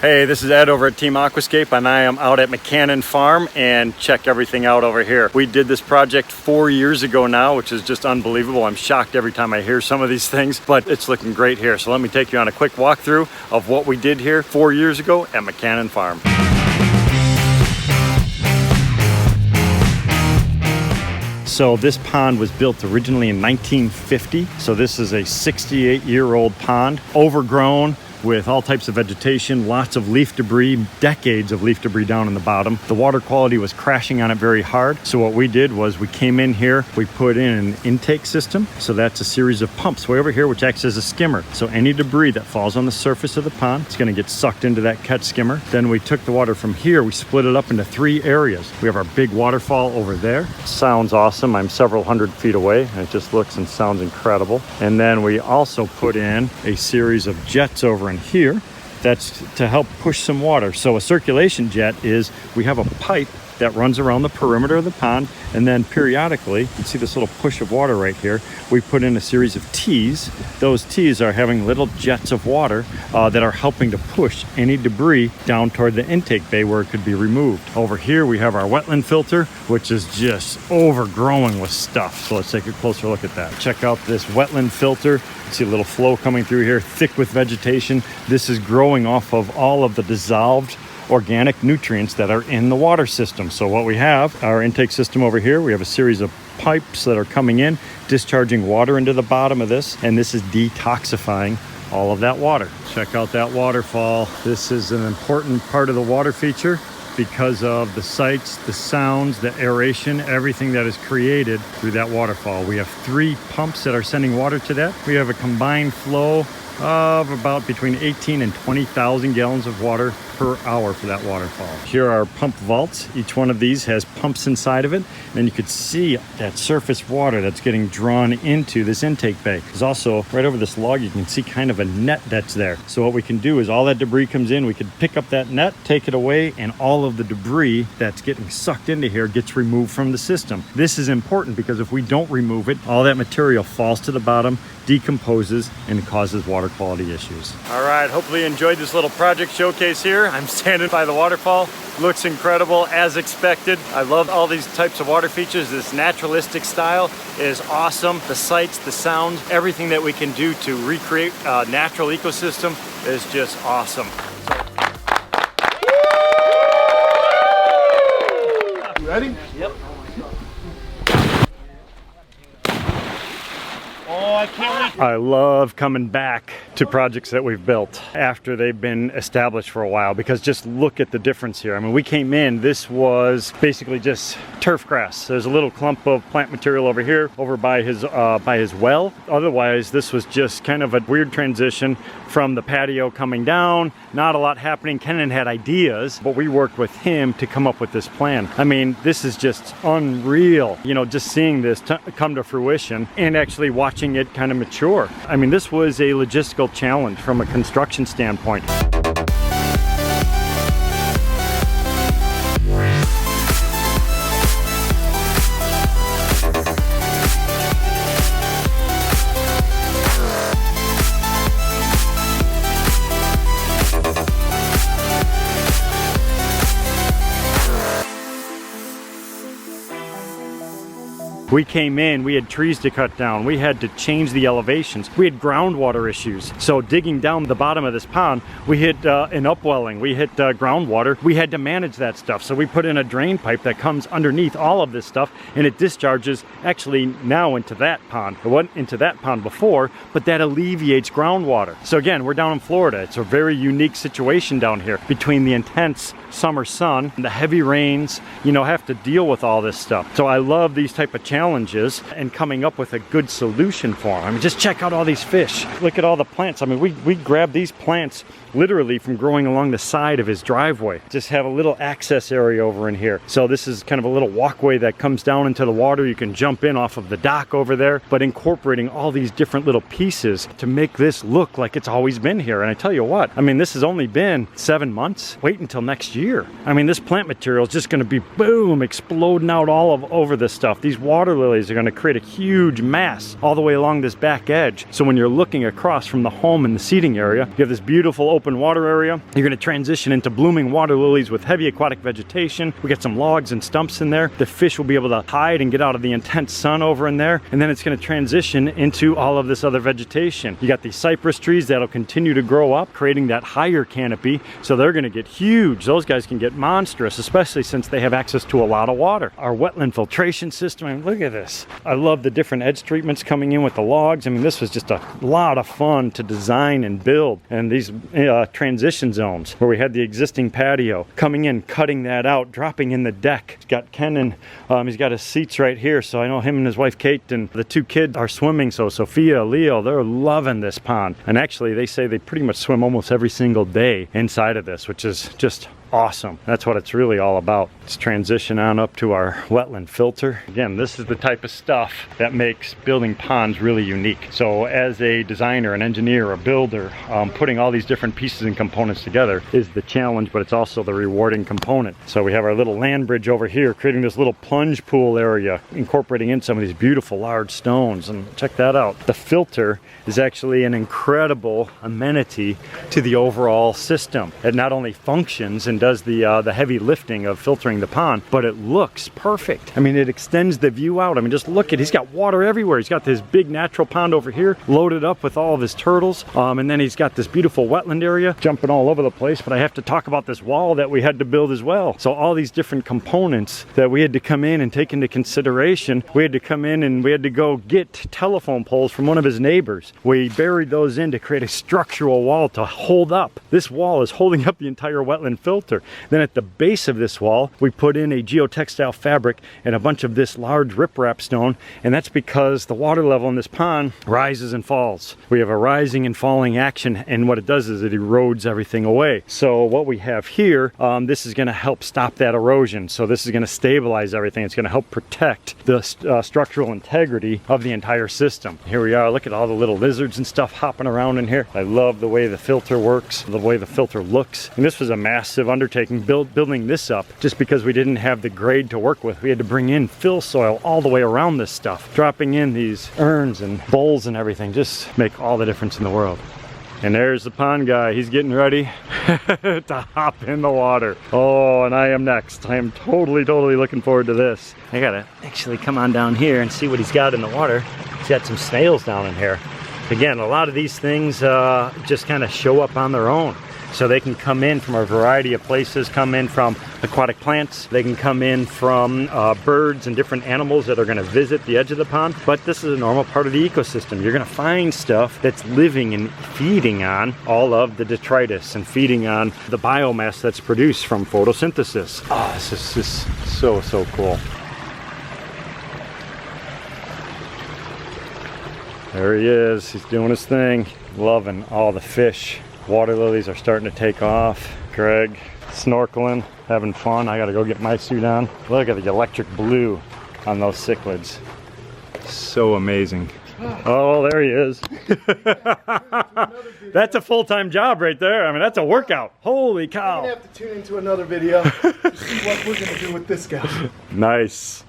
Hey, this is Ed over at Team Aquascape, and I am out at McCannon Farm, and check everything out over here. We did this project 4 years ago now, which is just unbelievable. I'm shocked every time I hear some of these things, but it's looking great here. So let me take you on a quick walkthrough of what we did here 4 years ago at McCannon Farm. So this pond was built originally in 1950. So this is a 68-year-old pond, overgrown with all types of vegetation, lots of leaf debris, decades of leaf debris down in the bottom. The water quality was crashing on it very hard. So what we did was we came in here, we put in an intake system. So that's a series of pumps way over here, which acts as a skimmer. So any debris that falls on the surface of the pond, it's gonna get sucked into that catch skimmer. Then we took the water from here, we split it up into 3 areas. We have our big waterfall over there. Sounds awesome. I'm several hundred feet away, and it just looks and sounds incredible. And then we also put in a series of jets over in here that's to help push some water. So a circulation jet is we have a pipe that runs around the perimeter of the pond, and then periodically, you can see this little push of water right here, we put in a series of T's. Those T's are having little jets of water that are helping to push any debris down toward the intake bay where it could be removed. Over here we have our wetland filter, which is just overgrowing with stuff. So let's take a closer look at that. Check out this wetland filter. You see a little flow coming through here, thick with vegetation. This is growing off of all of the dissolved organic nutrients that are in the water system. So what we have, our intake system over here, we have a series of pipes that are coming in, discharging water into the bottom of this, and this is detoxifying all of that water. Check out that waterfall. This is an important part of the water feature because of the sights, the sounds, the aeration, everything that is created through that waterfall. We have 3 pumps that are sending water to that. We have a combined flow of about between 18 and 20,000 gallons of water per hour for that waterfall. Here are pump vaults. Each one of these has pumps inside of it, and you could see that surface water that's getting drawn into this intake bay. There's also, right over this log, you can see kind of a net that's there. So what we can do is all that debris comes in, we could pick up that net, take it away, and all of the debris that's getting sucked into here gets removed from the system. This is important because if we don't remove it, all that material falls to the bottom, decomposes, and causes water quality issues. All right, hopefully you enjoyed this little project showcase here. I'm standing by the waterfall. Looks incredible as expected. I love all these types of water features. This naturalistic style is awesome. The sights, the sounds, everything that we can do to recreate a natural ecosystem is just awesome. You ready? Yep. Oh, I can't wait. I love coming back to projects that we've built after they've been established for a while, because just look at the difference here. I mean, we came in, this was basically just turf grass. There's a little clump of plant material over here, over by his well. Otherwise, this was just kind of a weird transition from the patio coming down. Not a lot happening. Kenan had ideas, but we worked with him to come up with this plan. I mean, this is just unreal. You know, just seeing this come to fruition and actually watching it kind of mature. I mean, this was a logistical challenge from a construction standpoint. We came in, we had trees to cut down, we had to change the elevations, we had groundwater issues. So digging down the bottom of this pond, we hit an upwelling, we hit groundwater, we had to manage that stuff. So we put in a drain pipe that comes underneath all of this stuff, and it discharges actually now into that pond. It wasn't into that pond before, but that alleviates groundwater. So again, we're down in Florida. It's a very unique situation down here between the intense summer sun and the heavy rains, you know, have to deal with all this stuff. So I love these type of challenges and coming up with a good solution for them. I mean, just check out all these fish. Look at all the plants. I mean, we grabbed these plants literally from growing along the side of his driveway. Just have a little access area over in here. So this is kind of a little walkway that comes down into the water. You can jump in off of the dock over there, but incorporating all these different little pieces to make this look like it's always been here. And I tell you what, I mean, this has only been 7 months. Wait until next year. I mean, this plant material is just going to be boom, exploding out all over this stuff. These water water lilies are going to create a huge mass all the way along this back edge. So when you're looking across from the home and the seating area, you have this beautiful open water area. You're going to transition into blooming water lilies with heavy aquatic vegetation. We got some logs and stumps in there. The fish will be able to hide and get out of the intense sun over in there. And then it's going to transition into all of this other vegetation. You got these cypress trees that'll continue to grow up, creating that higher canopy. So they're going to get huge. Those guys can get monstrous, especially since they have access to a lot of water. Our wetland filtration system, I mean, look at this. I love the different edge treatments coming in with the logs. I mean, this was just a lot of fun to design and build. And these transition zones where we had the existing patio, coming in, cutting that out, dropping in the deck. He's got Kenan, he's got his seats right here. So I know him and his wife Kate and the two kids are swimming. So Sophia, Leo, they're loving this pond. And actually they say they pretty much swim almost every single day inside of this, which is just awesome. That's what it's really all about. Let's transition on up to our wetland filter. Again, this is the type of stuff that makes building ponds really unique. So as a designer, an engineer, a builder, putting all these different pieces and components together is the challenge, but it's also the rewarding component. So we have our little land bridge over here, creating this little plunge pool area, incorporating in some of these beautiful large stones, and check that out. The filter is actually an incredible amenity to the overall system. It not only functions and does the heavy lifting of filtering the pond, but it looks perfect. I mean, it extends the view out. I mean, just look at, he's got water everywhere. He's got this big natural pond over here loaded up with all of his turtles, and then he's got this beautiful wetland area jumping all over the place. But I have to talk about this wall that we had to build as well. So all these different components that we had to come in and take into consideration. We had to come in and we had to go get telephone poles from one of his neighbors. We buried those in to create a structural wall to hold up. This wall is holding up the entire wetland filter. Then at the base of this wall, we put in a geotextile fabric and a bunch of this large riprap stone, and that's because the water level in this pond rises and falls. We have a rising and falling action, and what it does is it erodes everything away. So what we have here, this is going to help stop that erosion. So this is going to stabilize everything. It's going to help protect the structural integrity of the entire system. Here we are. Look at all the little lizards and stuff hopping around in here. I love the way the filter works, the way the filter looks. And this was a massive undertaking building this up, just because we didn't have the grade to work with. We had to bring in fill soil all the way around this stuff. Dropping in these urns and bowls and everything just make all the difference in the world. And there's the pond guy. He's getting ready to hop in the water. Oh, and I am next. I am totally looking forward to this. I gotta actually come on down here and see what he's got in the water. He's got some snails down in here. Again, a lot of these things just kind of show up on their own. So they can come in from a variety of places, come in from aquatic plants, they can come in from birds and different animals that are going to visit the edge of the pond. But this is a normal part of the ecosystem. You're going to find stuff that's living and feeding on all of the detritus and feeding on the biomass that's produced from photosynthesis. Oh, this is just so cool. There he is. He's doing his thing. Loving all the fish. Water lilies are starting to take off. Greg snorkeling, having fun. I gotta go get my suit on. Look at the electric blue on those cichlids. So amazing. Oh, there he is. That's a full-time job right there. I mean, that's a workout. Holy cow. We're gonna have to tune into another video to see what we're gonna do with this guy. Nice.